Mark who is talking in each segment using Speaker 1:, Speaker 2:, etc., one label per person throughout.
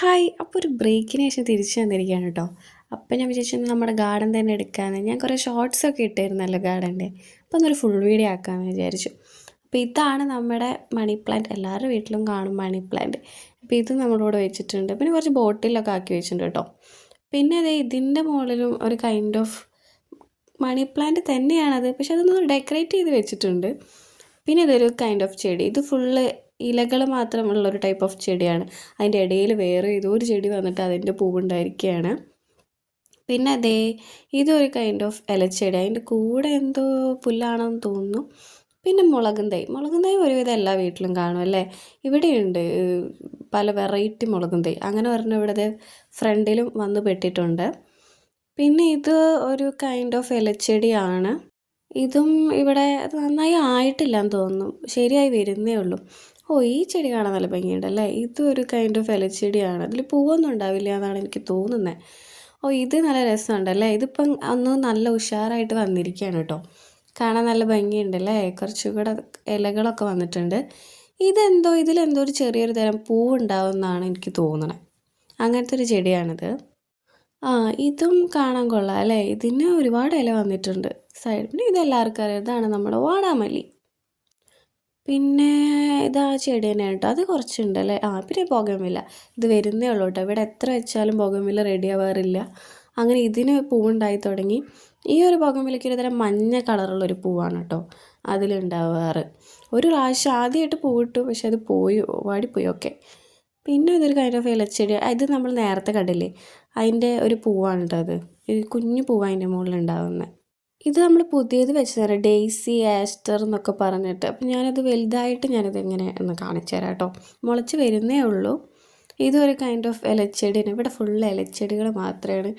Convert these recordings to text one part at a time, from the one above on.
Speaker 1: Hi! അപ്പോൾ ഒരു ബ്രേക്കിന് ശേഷം തിരിച്ചു വന്നിരിക്കുകയാണ് കേട്ടോ. അപ്പം ഞാൻ വിചാരിച്ചു നമ്മുടെ ഗാർഡൻ തന്നെ എടുക്കാമെന്ന്. ഞാൻ കുറേ ഷോർട്സൊക്കെ ഇട്ടായിരുന്നല്ലോ ഗാർഡൻ്റെ. അപ്പോൾ ഒന്നൊരു ഫുൾ വീഡിയോ ആക്കാമെന്ന് വിചാരിച്ചു. അപ്പോൾ ഇതാണ് നമ്മുടെ മണി പ്ലാന്റ്. എല്ലാവരുടെ വീട്ടിലും കാണും മണി പ്ലാന്റ്. അപ്പോൾ ഇത് നമ്മളിവിടെ വെച്ചിട്ടുണ്ട്. പിന്നെ കുറച്ച് ബോട്ടിലൊക്കെ ആക്കി വെച്ചിട്ടുണ്ട് കേട്ടോ. പിന്നെ അതെ ഇതിൻ്റെ മുകളിലും ഒരു കൈൻഡ് ഓഫ് മണി പ്ലാന്റ് തന്നെയാണത്. പക്ഷെ അതൊന്ന് ഡെക്കറേറ്റ് ചെയ്ത് വെച്ചിട്ടുണ്ട്. പിന്നെ ഇതൊരു കൈൻഡ് ഓഫ് ചെടി. ഇത് ഫുള്ള് ഇലകൾ മാത്രമുള്ളൊരു ടൈപ്പ് ഓഫ് ചെടിയാണ്. അതിൻ്റെ ഇടയിൽ വേറെ ഏതോ ഒരു ചെടി വന്നിട്ട് അതിൻ്റെ പൂവുണ്ടായിരിക്കുകയാണ്. പിന്നെ അതേ ഇതൊരു കൈൻഡ് ഓഫ് ഇലച്ചെടി. അതിൻ്റെ കൂടെ എന്തോ പുല്ലാണെന്ന് തോന്നുന്നു. പിന്നെ മുളകും തൈ ഒരുവിധം എല്ലാ വീട്ടിലും കാണും അല്ലേ. ഇവിടെയുണ്ട് പല വെറൈറ്റി മുളകും തൈ. അങ്ങനെ പറഞ്ഞാൽ ഇവിടെ ഫ്രണ്ടിലും വന്ന് പെട്ടിട്ടുണ്ട്. പിന്നെ ഇത് ഒരു കൈൻഡ് ഓഫ് ഇലച്ചെടിയാണ്. ഇതും ഇവിടെ നന്നായി ആയിട്ടില്ലെന്ന് തോന്നുന്നു. ശരിയായി വരുന്നേ ഉള്ളൂ. ഈ ചെടി കാണാൻ നല്ല ഭംഗിയുണ്ടല്ലേ. ഇതും ഒരു കൈൻഡ് ഓഫ് ഇലച്ചെടിയാണ്. അതിൽ പൂവൊന്നും ഉണ്ടാവില്ല എന്നാണ് എനിക്ക് തോന്നുന്നത്. ഇത് നല്ല രസമുണ്ടല്ലേ. ഇതിപ്പം ഒന്ന് നല്ല ഉഷാറായിട്ട് വന്നിരിക്കുകയാണ് കേട്ടോ. കാണാൻ നല്ല ഭംഗിയുണ്ടല്ലേ. കുറച്ചുകൂടെ ഇലകളൊക്കെ വന്നിട്ടുണ്ട്. ഇതിലെന്തോ ഒരു ചെറിയൊരു തരം പൂവുണ്ടാവുമെന്നാണ് എനിക്ക് തോന്നണത്. അങ്ങനത്തെ ഒരു ചെടിയാണിത്. ഇതും കാണാൻ കൊള്ളാം അല്ലേ. ഇതിന് ഒരുപാട് ഇല വന്നിട്ടുണ്ട് സൈഡ്. പിന്നെ ഇതെല്ലാവർക്കും അറിയാം, ഇതാണ് നമ്മുടെ വാടാമല്ലി. പിന്നെ ഇതാ ചെടി തന്നെയാണ് കേട്ടോ. അത് കുറച്ചുണ്ട് അല്ലേ. പിന്നെ ബോഗൺവില്ല. ഇത് വരുന്നേ ഉള്ളൂ കേട്ടോ. ഇവിടെ എത്ര വെച്ചാലും ബോഗൺവില്ല റെഡി ആവാറില്ല. അങ്ങനെ ഇതിന് പൂവുണ്ടായി തുടങ്ങി. ഈ ഒരു ബോഗൺവില്ലയ്ക്ക് ഒരു തരം മഞ്ഞ കളറുള്ളൊരു പൂവാണ് കേട്ടോ അതിലുണ്ടാവാറ്. ഒരു പ്രാവശ്യം ആദ്യമായിട്ട് പൂവിട്ടു, പക്ഷെ അത് വാടിപ്പോയി. ഓക്കെ. പിന്നെ ഇതൊരു കൈൻഡ് ഓഫ് ഇലച്ചെടി. ഇത് നമ്മൾ നേരത്തെ കണ്ടില്ലേ, അതിൻ്റെ ഒരു പൂവാണ് കേട്ടോ അത്. കുഞ്ഞു പൂവ് അതിൻ്റെ മുകളിൽ ഉണ്ടാവുന്നത്. ഇത് നമ്മൾ പുതിയത് വെച്ച് തരാം, ഡെയ്സി ആസ്റ്റർ എന്നൊക്കെ പറഞ്ഞിട്ട്. അപ്പം ഞാനത് വലുതായിട്ട് എങ്ങനെ ഒന്ന് കാണിച്ചു തരാം കേട്ടോ. മുളച്ച് വരുന്നേ ഉള്ളൂ. ഇതൊരു കൈൻഡ് ഓഫ് ഇലച്ചെടിയാണ്. ഇവിടെ ഫുള്ള് ഇലച്ചെടികൾ മാത്രമാണ്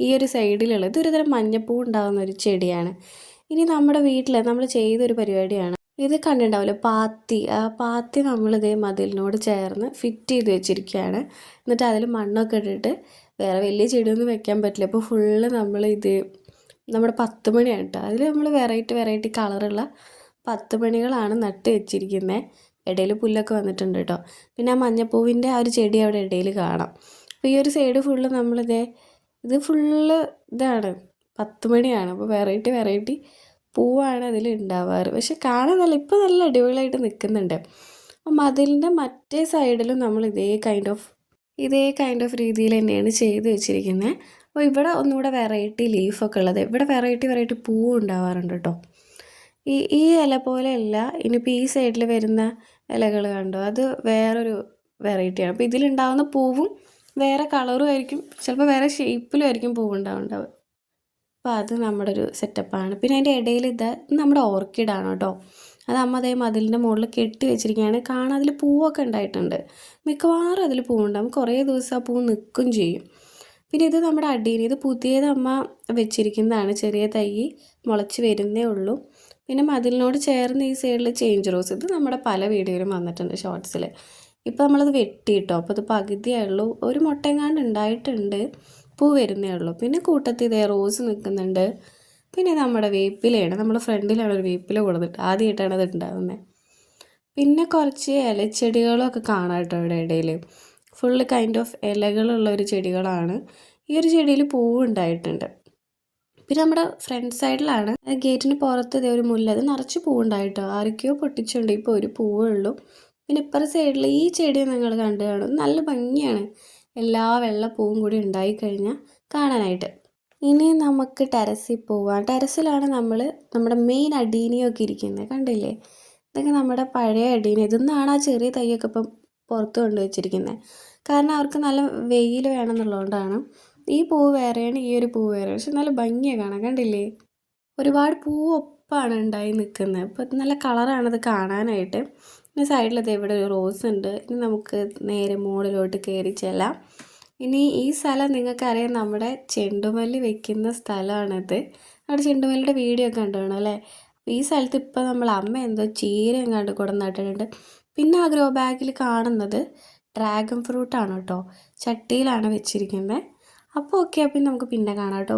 Speaker 1: ഈ ഒരു സൈഡിലുള്ളത്. ഇതൊരു തരം മഞ്ഞപ്പൂ ഉണ്ടാകുന്ന ഒരു ചെടിയാണ്. ഇനി നമ്മുടെ വീട്ടിൽ നമ്മൾ ചെയ്തൊരു പരിപാടിയാണ്. ഇത് കണ്ടിട്ടുണ്ടാവില്ല, പാത്തി. പാത്തി നമ്മളിതേ മതിലിനോട് ചേർന്ന് ഫിറ്റ് ചെയ്ത് വെച്ചിരിക്കുകയാണ്. എന്നിട്ട് അതിൽ മണ്ണൊക്കെ ഇട്ടിട്ട്, വേറെ വലിയ ചെടിയൊന്നും വെക്കാൻ പറ്റില്ല. അപ്പോൾ ഫുള്ള് നമ്മുടെ 10 മണിയാണ് കേട്ടോ. അതിൽ നമ്മൾ വെറൈറ്റി കളറുള്ള 10 മണികളാണ് നട്ട് വെച്ചിരിക്കുന്നത്. ഇടയിൽ പുല്ലൊക്കെ വന്നിട്ടുണ്ട് കേട്ടോ. പിന്നെ ആ മഞ്ഞപ്പൂവിൻ്റെ ആ ഒരു ചെടി അവിടെ ഇടയിൽ കാണാം. അപ്പോൾ ഈ ഒരു സൈഡ് ഫുള്ള് ഇത് ഫുള്ള് ഇതാണ് 10 മണിയാണ്. അപ്പോൾ വെറൈറ്റി പൂവാണ് അതിൽ ഉണ്ടാവാറ്. പക്ഷെ കാണാൻ ഇപ്പോൾ നല്ല അടിപൊളിയായിട്ട് നിൽക്കുന്നുണ്ട്. അപ്പോൾ മതിലിൻ്റെ മറ്റേ സൈഡിലും നമ്മൾ ഇതേ കൈൻഡ് ഓഫ് രീതിയിൽ തന്നെയാണ് ചെയ്ത് വെച്ചിരിക്കുന്നത്. അപ്പോൾ ഇവിടെ ഒന്നുകൂടെ വെറൈറ്റി ലീഫൊക്കെ ഉള്ളത്. ഇവിടെ വെറൈറ്റി പൂവ് ഉണ്ടാവാറുണ്ട് കേട്ടോ. ഈ ഇല പോലെയല്ല. ഇനിയിപ്പോൾ ഈ സൈഡിൽ വരുന്ന ഇലകൾ കണ്ടോ, അത് വേറൊരു വെറൈറ്റിയാണ്. അപ്പോൾ ഇതിലുണ്ടാകുന്ന പൂവും വേറെ കളറും ആയിരിക്കും, ചിലപ്പോൾ വേറെ ഷേപ്പിലും ആയിരിക്കും പൂവുണ്ടാവുക. അപ്പോൾ അത് നമ്മുടെ ഒരു സെറ്റപ്പാണ്. പിന്നെ അതിൻ്റെ ഇടയിൽ ഇത് നമ്മുടെ ഓർക്കിഡാണ് കേട്ടോ. അത് അമ്മ അതേ മതിലിൻ്റെ മുകളിൽ കെട്ടി വെച്ചിരിക്കുകയാണ്. കാണാൻ അതിൽ പൂവൊക്കെ ഉണ്ടായിട്ടുണ്ട്. മിക്കവാറും അതിൽ പൂവുണ്ടാകും. കുറേ ദിവസം ആ പൂവ് നിൽക്കും ചെയ്യും. പിന്നെ ഇത് നമ്മുടെ അടീനി. ഇത് പുതിയത് അമ്മ വെച്ചിരിക്കുന്നതാണ്. ചെറിയ തൈ മുളച്ച് വരുന്നേ ഉള്ളൂ. പിന്നെ മതിലിനോട് ചേർന്ന് ഈ സൈഡിൽ ചേഞ്ച് റോസ്. ഇത് നമ്മുടെ പല വീഡിയോയിലും വന്നിട്ടുണ്ട് ഷോർട്സിൽ. ഇപ്പോൾ നമ്മളത് വെട്ടിയിട്ടോ. അപ്പോൾ ഇത് പകുതിയായുള്ളൂ. ഒരു മുട്ടയെങ്ങാണ്ട് ഉണ്ടായിട്ടുണ്ട്. പൂ വരുന്നേ ഉള്ളൂ. പിന്നെ കൂട്ടത്തിൽ ഇതേ റോസ് നിൽക്കുന്നുണ്ട്. പിന്നെ നമ്മുടെ വേപ്പിലയാണ്. നമ്മൾ ഫ്രണ്ടിലാണ് ഒരു വേപ്പില കൊടുത്തിട്ട് ആദ്യമായിട്ടാണ് അത് ഉണ്ടാകുന്നത്. പിന്നെ കുറച്ച് ഇലച്ചെടികളൊക്കെ കാണാം കേട്ടോ ഇവിടെ ഇടയിൽ. ഫുള്ള് കൈൻഡ് ഓഫ് ഇലകളുള്ള ഒരു ചെടികളാണ്. ഈ ഒരു ചെടിയിൽ പൂവ് ഉണ്ടായിട്ടുണ്ട്. പിന്നെ നമ്മുടെ ഫ്രണ്ട് സൈഡിലാണ് ഗേറ്റിന് പുറത്ത് ഇതേ ഒരു മുല്ല. അത് നിറച്ച് പൂവുണ്ടായിട്ടോ. ആരൊക്കെയോ പൊട്ടിച്ചുണ്ട്. ഇപ്പോൾ ഒരു പൂവേ ഉള്ളൂ. പിന്നെ ഇപ്പുറത്തെ സൈഡിൽ ഈ ചെടി നിങ്ങൾ കണ്ടു കാണും. നല്ല ഭംഗിയാണ്. എല്ലാ വെള്ള പൂവും കൂടി ഉണ്ടായിക്കഴിഞ്ഞാൽ കാണാനായിട്ട്. ഇനി നമുക്ക് ടെറസിൽ പോവാം. ടെറസിലാണ് നമ്മുടെ മെയിൻ അടീനിയൊക്കെ ഇരിക്കുന്നത്. കണ്ടില്ലേ, ഇതൊക്കെ നമ്മുടെ പഴയ അടീനി. ഇതൊന്നാണ് ആ ചെറിയ തൈയൊക്കെ ഇപ്പം പുറത്ത് കൊണ്ടുവച്ചിരിക്കുന്നത്. കാരണം അവർക്ക് നല്ല വെയിൽ വേണമെന്നുള്ളതുകൊണ്ടാണ്. ഈ പൂവ് വേറെയാണ്, ഈ ഒരു പൂവ് വേറെയാണ്. പക്ഷെ നല്ല ഭംഗിയാണ് കാണാൻ. കണ്ടില്ലേ, ഒരുപാട് പൂവ് ഒപ്പമാണ് ഉണ്ടായി നിൽക്കുന്നത്. അപ്പോൾ നല്ല കളറാണത് കാണാനായിട്ട്. പിന്നെ സൈഡിലത് ഇവിടെ ഒരു റോസ് ഉണ്ട്. ഇനി നമുക്ക് നേരെ മുകളിലോട്ട് കയറി ചെല്ലാം. ഇനി ഈ സ്ഥലം നിങ്ങൾക്കറിയാം, നമ്മുടെ ചെണ്ടുമല്ലി വെക്കുന്ന സ്ഥലമാണിത്. അവിടെ ചെണ്ടുമല്ലിയുടെ വീഡിയോ ഒക്കെ കണ്ടു വേണം അല്ലേ. ഈ സ്ഥലത്ത് ഇപ്പോൾ നമ്മൾ അമ്മ എന്തോ ചീര എങ്ങാണ്ട് കൊടുന്ന് നട്ടിട്ടുണ്ട്. പിന്നെ ആ ഗ്രോ ബാഗിൽ കാണുന്നത് ഡ്രാഗൺ ഫ്രൂട്ടാണ് കേട്ടോ. ചട്ടിയിലാണ് വെച്ചിരിക്കുന്നത്. അപ്പോൾ ഓക്കെ, അപ്പം നമുക്ക് പിന്നെ കാണാം കേട്ടോ.